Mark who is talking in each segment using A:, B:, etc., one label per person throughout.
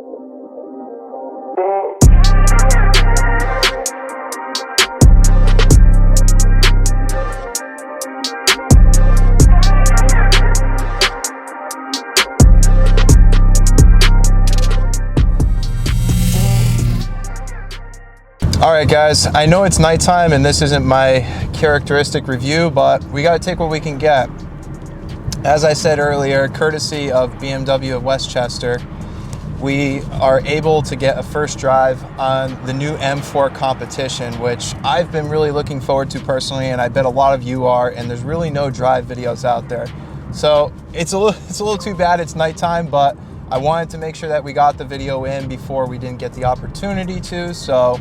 A: Alright guys, I know it's nighttime and this isn't my characteristic review, but we gotta take what we can get. As I said earlier, courtesy of BMW of Westchester, we are able to get a first drive on the new M4 competition, which I've been really looking forward to personally, and I bet a lot of you are, and there's really no drive videos out there. So it's a little too bad it's nighttime, but I wanted to make sure that we got the video in before we didn't get the opportunity to, so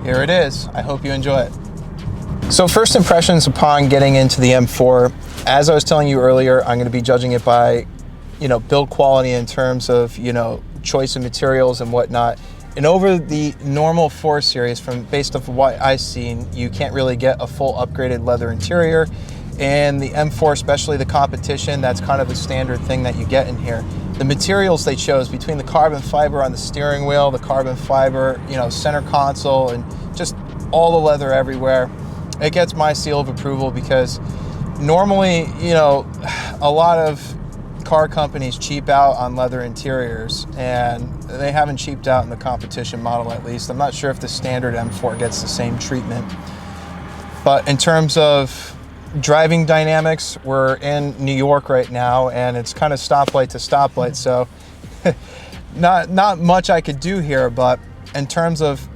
A: here it is. I hope you enjoy it. So first impressions upon getting into the M4, as I was telling you earlier, I'm going to be judging it by, build quality in terms of, choice of materials and whatnot. And over the normal 4 Series, based off of what I've seen, you can't really get a full upgraded leather interior. And the M4, especially the competition, that's kind of the standard thing that you get in here. The materials they chose between the carbon fiber on the steering wheel, the carbon fiber, center console, and just all the leather everywhere, it gets my seal of approval because normally, a lot of car companies cheap out on leather interiors, and they haven't cheaped out in the competition model, at least. I'm not sure if the standard M4 gets the same treatment. But in terms of driving dynamics, we're in New York right now, and it's kind of stoplight to stoplight, so not much I could do here. But in terms of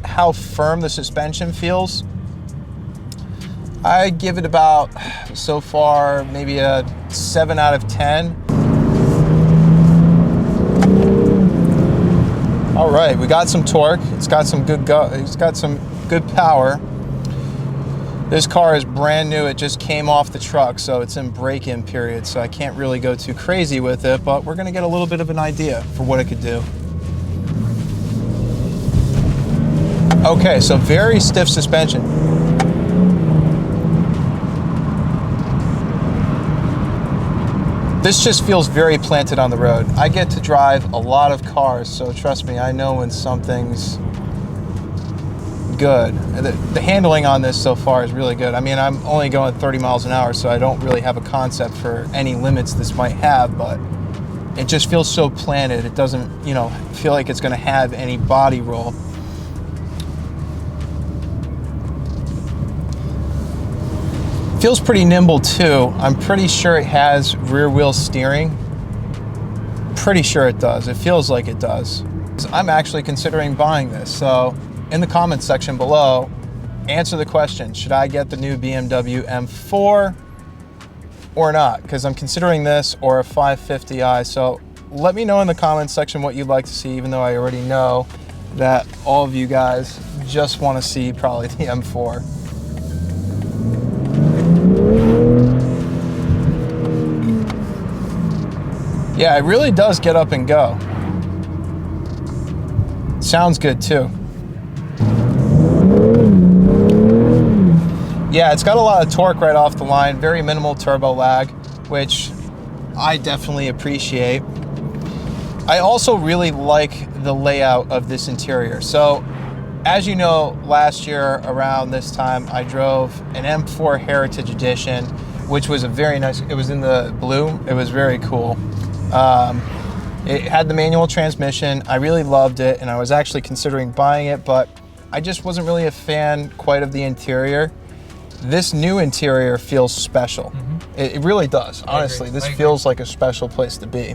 A: how firm the suspension feels, I give it about, so far, maybe a 7 out of 10. All right, we got some torque. It's got some good power. This car is brand new. It just came off the truck, so it's in break-in period, so I can't really go too crazy with it, but we're gonna get a little bit of an idea for what it could do. Okay, so very stiff suspension. This just feels very planted on the road. I get to drive a lot of cars, so trust me, I know when something's good. The handling on this so far is really good. I mean, I'm only going 30 miles an hour, so I don't really have a concept for any limits this might have, but it just feels so planted. It doesn't, feel like it's going to have any body roll. Feels pretty nimble too. I'm pretty sure it has rear wheel steering. Pretty sure it does. It feels like it does. I'm actually considering buying this, so in the comments section below, answer the question, should I get the new BMW M4 or not? Because I'm considering this or a 550i. So let me know in the comments section what you'd like to see, even though I already know that all of you guys just want to see probably the M4. Yeah, it really does get up and go. Sounds good too. Yeah, it's got a lot of torque right off the line, very minimal turbo lag, which I definitely appreciate. I also really like the layout of this interior. So, as you know, last year around this time, I drove an M4 Heritage Edition, which was a very nice, it was in the blue, it was very cool. It had the manual transmission. I really loved it, and I was actually considering buying it, but I just wasn't really a fan quite of the interior. This new interior feels special. It really does, honestly. This feels like a special place to be.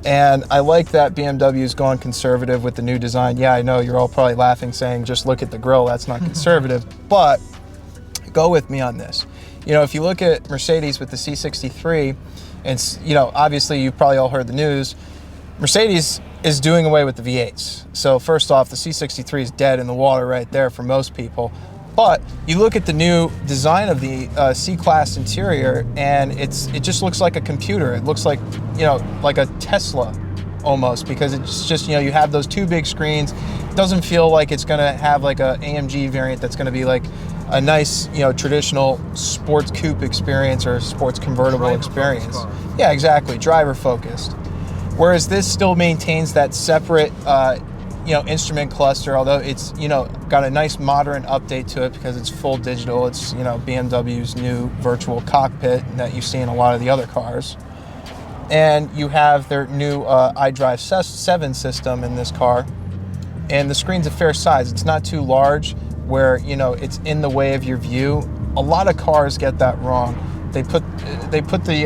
A: And I like that BMW's gone conservative with the new design. Yeah, I know you're all probably laughing saying, just look at the grille, that's not conservative, but go with me on this. If you look at Mercedes with the C63, and obviously you've probably all heard the news, Mercedes is doing away with the V8s. So first off, the C63 is dead in the water right there for most people. But you look at the new design of the C-Class interior, and it just looks like a computer. It looks like, like a Tesla almost, because it's just, you have those 2 big screens. It doesn't feel like it's gonna have like a AMG variant that's gonna be like a nice, traditional sports coupe experience or sports convertible experience. Yeah, exactly, driver focused. Whereas this still maintains that separate, instrument cluster, although it's, got a nice modern update to it because it's full digital. It's, BMW's new virtual cockpit that you see in a lot of the other cars. And you have their new iDrive 7 system in this car. And the screen's a fair size. It's not too large where, it's in the way of your view. A lot of cars get that wrong. They put the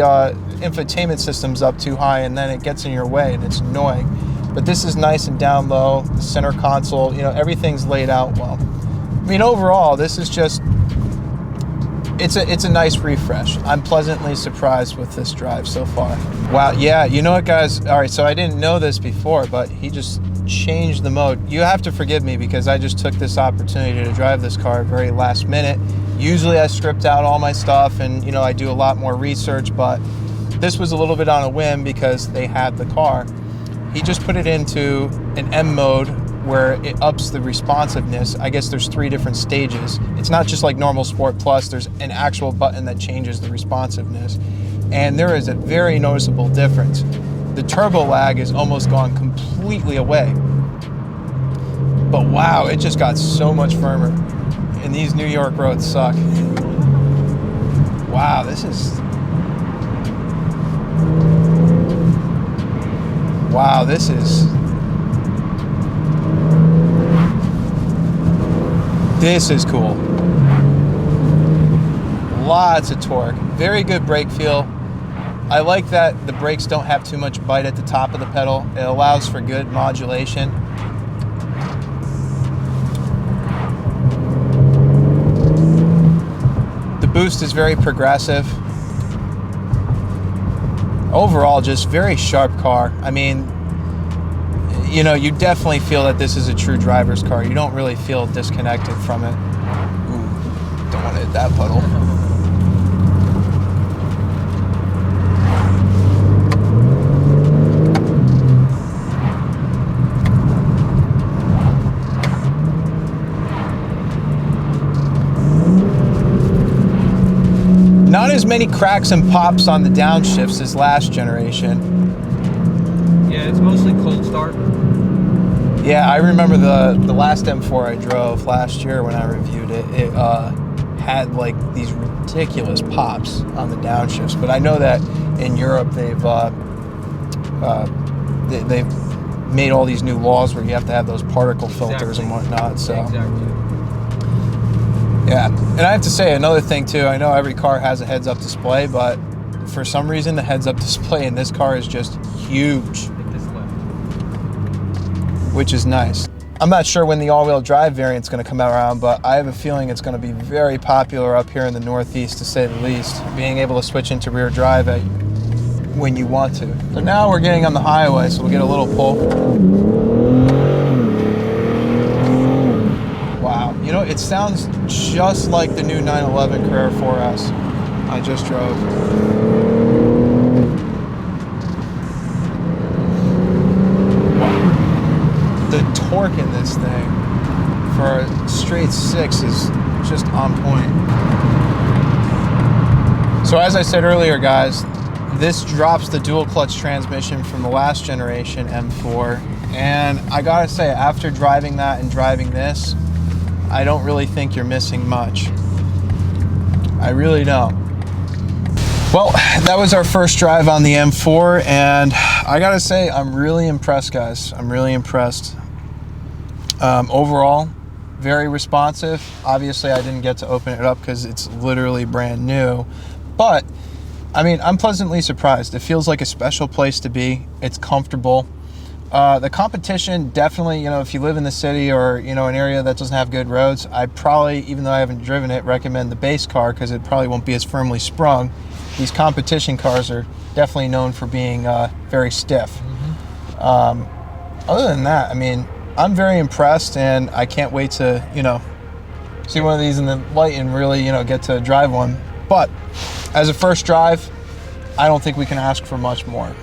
A: infotainment systems up too high, and then it gets in your way, and it's annoying. But this is nice and down low. The center console, everything's laid out well. I mean, overall, this is just, it's a nice refresh. I'm pleasantly surprised with this drive so far. Wow, yeah, you know what, guys? All right, so I didn't know this before, but he just changed the mode. You have to forgive me because I just took this opportunity to drive this car very last minute. Usually I script out all my stuff and, I do a lot more research, but this was a little bit on a whim because they had the car. He just put it into an M mode where it ups the responsiveness. I guess there's 3 different stages. It's not just like normal Sport Plus. There's an actual button that changes the responsiveness. And there is a very noticeable difference. The turbo lag is almost gone completely away. But wow, it just got so much firmer. And these New York roads suck. Wow, this is... Wow, this is... This is cool. Lots of torque. Very good brake feel. I like that the brakes don't have too much bite at the top of the pedal. It allows for good modulation. The boost is very progressive. Overall, just very sharp car. I mean, you definitely feel that this is a true driver's car. You don't really feel disconnected from it. Ooh, don't want to hit that puddle. Not as many cracks and pops on the downshifts as last generation.
B: Yeah, it's mostly cold start.
A: Yeah, I remember the last M4 I drove last year when I reviewed it. It had like these ridiculous pops on the downshifts. But I know that in Europe they've made all these new laws where you have to have those particle filters and whatnot. So.
B: Exactly.
A: Yeah, and I have to say another thing too. I know every car has a heads-up display, but for some reason the heads-up display in this car is just huge, which is nice. I'm not sure when the all-wheel drive variant's going to come around, but I have a feeling it's going to be very popular up here in the Northeast, to say the least. Being able to switch into rear drive when you want to. So now we're getting on the highway, so we'll get a little pull. Wow, it sounds just like the new 911 Carrera 4S I just drove. Wow. The torque in this thing for a straight 6 is just on point. So as I said earlier, guys, this drops the dual clutch transmission from the last generation M4, and I gotta say, after driving that and driving this, I don't really think you're missing much. I really don't. Well, that was our first drive on the M4, and I gotta say, I'm really impressed, guys. I'm really impressed. Overall, very responsive. Obviously, I didn't get to open it up because it's literally brand new, but I mean, I'm pleasantly surprised. It feels like a special place to be. It's comfortable. The competition, definitely, if you live in the city or, an area that doesn't have good roads, I'd probably, even though I haven't driven it, recommend the base car because it probably won't be as firmly sprung. These competition cars are definitely known for being very stiff. Mm-hmm. Other than that, I mean, I'm very impressed, and I can't wait to, see one of these in the light and really, get to drive one. But as a first drive, I don't think we can ask for much more.